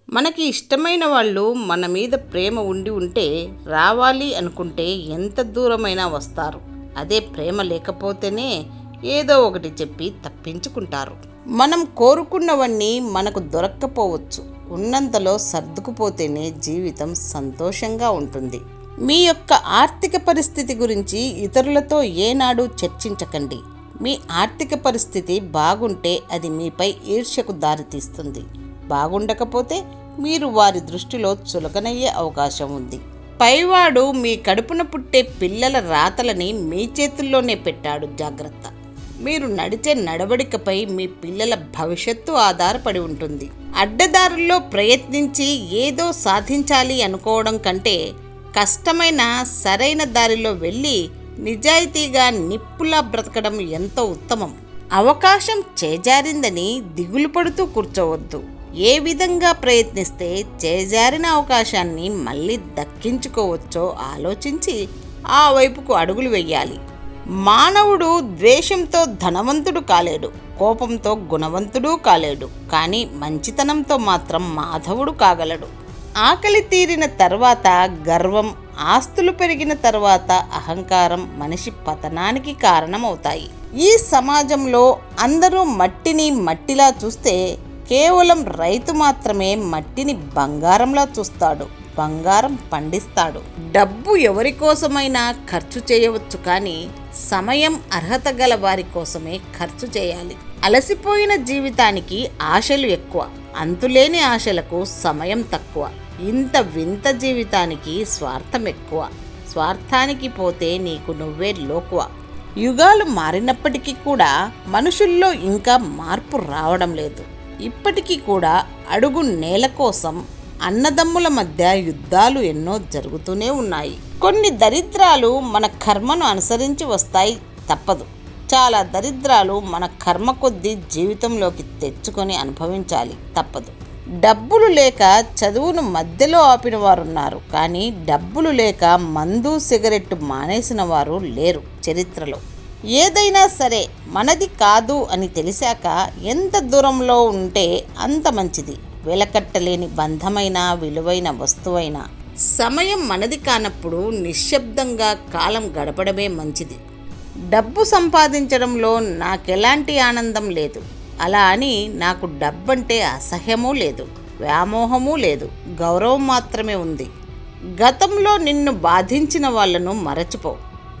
మనకి ఇష్టమైన వాళ్ళు మన మీద ప్రేమ ఉండి ఉంటే రావాలి అనుకుంటే ఎంత దూరమైనా వస్తారు. అదే ప్రేమ లేకపోతేనే ఏదో ఒకటి చెప్పి తప్పించుకుంటారు. మనం కోరుకున్నవన్నీ మనకు దొరక్కపోవచ్చు. ఉన్నంతలో సర్దుకుపోతేనే జీవితం సంతోషంగా ఉంటుంది. మీ యొక్క ఆర్థిక పరిస్థితి గురించి ఇతరులతో ఏనాడు చర్చించకండి. మీ ఆర్థిక పరిస్థితి బాగుంటే అది మీపై ఈర్ష్యకు దారితీస్తుంది. బాగుండకపోతే మీరు వారి దృష్టిలో చులకనయ్యే అవకాశం ఉంది. పైవాడు మీ కడుపున పుట్టే పిల్లల రాతలని మీ చేతుల్లోనే పెట్టాడు. జాగ్రత్త. మీరు నడిచే నడవడికపై మీ పిల్లల భవిష్యత్తు ఆధారపడి ఉంటుంది. అడ్డదారుల్లో ప్రయత్నించి ఏదో సాధించాలి అనుకోవడం కంటే కష్టమైన సరైన దారిలో వెళ్ళి నిజాయితీగా నిప్పులా బ్రతకడం ఎంతో ఉత్తమం. అవకాశం చేజారిందని దిగులు పడుతూ కూర్చోవద్దు. ఏ విధంగా ప్రయత్నిస్తే చేజారిన అవకాశాన్ని మళ్ళీ దక్కించుకోవచ్చో ఆలోచించి ఆ వైపుకు అడుగులు వెయ్యాలి. మానవుడు ద్వేషంతో ధనవంతుడు కాలేడు, కోపంతో గుణవంతుడు కాలేడు, కానీ మంచితనంతో మాత్రం మాధవుడు కాగలడు. ఆకలి తీరిన తర్వాత గర్వం, ఆస్తులు పెరిగిన తర్వాత అహంకారం మనిషి పతనానికి కారణమవుతాయి. ఈ సమాజంలో అందరూ మట్టిని మట్టిలా చూస్తే కేవలం రైతు మాత్రమే మట్టిని బంగారంలా చూస్తాడు, బంగారం పండిస్తాడు. డబ్బు ఎవరి కోసమైనా ఖర్చు చేయవచ్చు, కానీ సమయం అర్హత గల వారి కోసమే ఖర్చు చేయాలి. అలసిపోయిన జీవితానికి ఆశలు ఎక్కువ, అంతులేని ఆశలకు సమయం తక్కువ. ఇంత వింత జీవితానికి స్వార్థం ఎక్కువ. స్వార్థానికి పోతే నీకు నువ్వే లోకువ. యుగాలు మారినప్పటికీ కూడా మనుషుల్లో ఇంకా మార్పు రావడం లేదు. ఇప్పటికీ కూడా అడుగు నేల కోసం అన్నదమ్ముల మధ్య యుద్ధాలు ఎన్నో జరుగుతూనే ఉన్నాయి. కొన్ని దరిద్రాలు మన కర్మను అనుసరించి వస్తాయి, తప్పదు. చాలా దరిద్రాలు మన కర్మ కొద్దీ జీవితంలోకి తెచ్చుకొని అనుభవించాలి, తప్పదు. డబ్బులు లేక చదువును మధ్యలో ఆపిన వారున్నారు, కానీ డబ్బులు లేక మందు సిగరెట్టు మానేసిన వారు లేరు చరిత్రలో. ఏదైనా సరే మనది కాదు అని తెలిసాక ఎంత దూరంలో ఉంటే అంత మంచిది. వెలకట్టలేని బంధమైన విలువైన వస్తువైన సమయం మనది కానప్పుడు నిశ్శబ్దంగా కాలం గడపడమే మంచిది. డబ్బు సంపాదించడంలో నాకెలాంటి ఆనందం లేదు, అలా అని నాకు డబ్బంటే అసహ్యమూ లేదు, వ్యామోహమూ లేదు. గౌరవం మాత్రమే ఉంది. గతంలో నిన్ను బాధించిన వాళ్లను మరచిపో,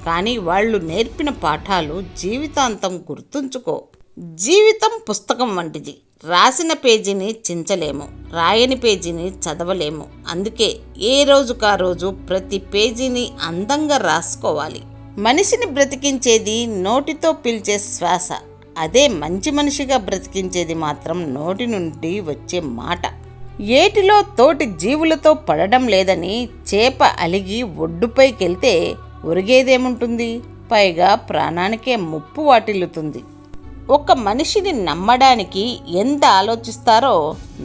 కానీ వాళ్ళు నేర్పిన పాఠాలు జీవితాంతం గుర్తుంచుకో. జీవితం పుస్తకం వంటిది. రాసిన పేజీని చించలేము, రాయని పేజీని చదవలేము. అందుకే ఏ రోజుకా రోజు ప్రతి పేజీని అందంగా రాసుకోవాలి. మనిషిని బ్రతికించేది నోటితో పీల్చే శ్వాస. అదే మంచి మనిషిగా బ్రతికించేది మాత్రం నోటి నుండి వచ్చే మాట. ఏటిలో తోటి జీవులతో పడడం లేదని చేప అలిగి ఒడ్డుపైకెళ్తే ఒరిగేదేముంటుంది? పైగా ప్రాణానికే ముప్పు వాటిల్లుతుంది. ఒక మనిషిని నమ్మడానికి ఎంత ఆలోచిస్తారో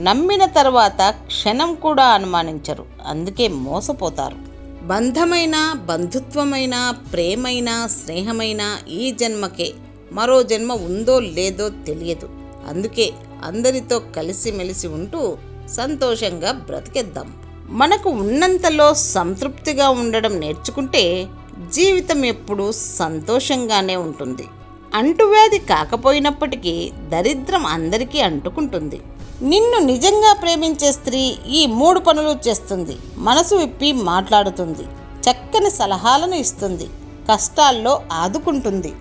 నమ్మిన తర్వాత క్షణం కూడా అనుమానించరు. అందుకే మోసపోతారు. బంధమైన, బంధుత్వమైన, ప్రేమైన, స్నేహమైన ఈ జన్మకే. మరో జన్మ ఉందో లేదో తెలియదు. అందుకే అందరితో కలిసిమెలిసి ఉంటూ సంతోషంగా బ్రతికేద్దాం. మనకు ఉన్నంతలో సంతృప్తిగా ఉండడం నేర్చుకుంటే జీవితం ఎప్పుడూ సంతోషంగానే ఉంటుంది. అంటువ్యాధి కాకపోయినప్పటికీ దరిద్రం అందరికీ అంటుకుంటుంది. నిన్ను నిజంగా ప్రేమించే స్త్రీ ఈ 3 పనులు చేస్తుంది. మనసు విప్పి మాట్లాడుతుంది, చక్కని సలహాలను ఇస్తుంది, కష్టాల్లో ఆదుకుంటుంది,